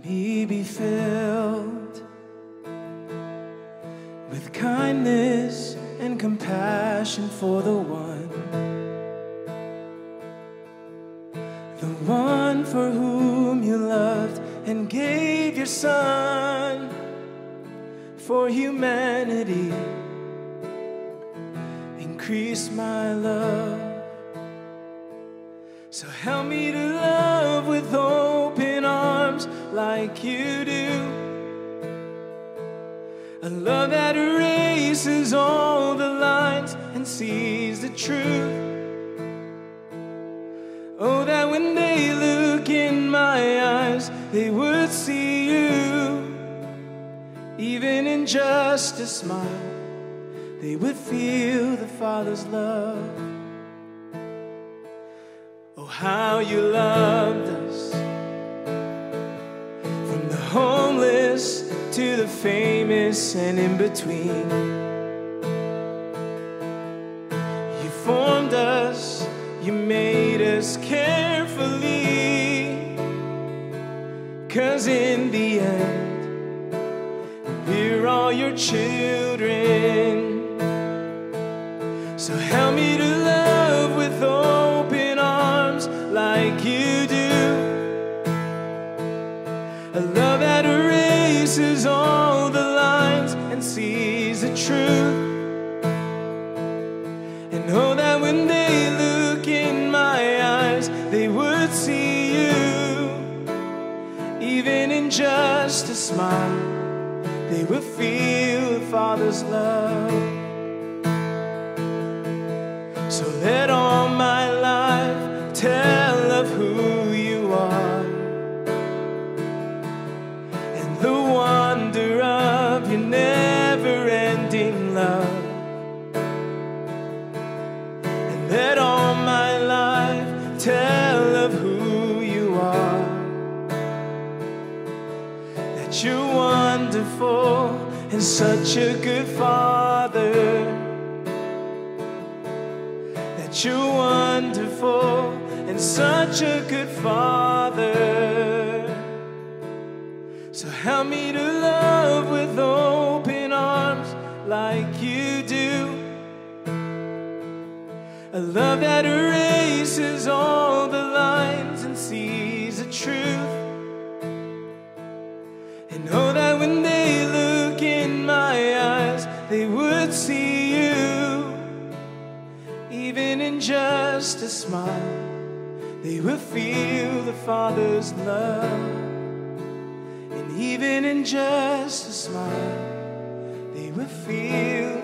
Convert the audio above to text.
me be filled with kindness and compassion for the one for whom you loved and gave your Son for humanity. Increase my love, so help me to love with open arms like you do. A love that erases all the lines and sees the truth. Oh, that when they look in my eyes, they would see you. Even in just a smile, they would feel the Father's love. Oh, how you loved us, from the homeless to the famous and in between. You formed us, you made us carefully, 'cause in the end, we're all your children. So help me to love with open arms like you do. A love that erases all the lines and sees the truth. And oh, that when they look in my eyes, they would see you. Even in just a smile, they would feel the Father's love. So let all my life tell of who you are, and the wonder of your never-ending love. And let all my life tell of who you are, that you're wonderful and such a good Father. You're wonderful and such a good Father. So help me to love with open arms like you do. A love that erases all the lines and sees the truth. And oh, that when they look in my eyes, they would see you. Even in just a smile, they will feel the Father's love. And even in just a smile, they will feel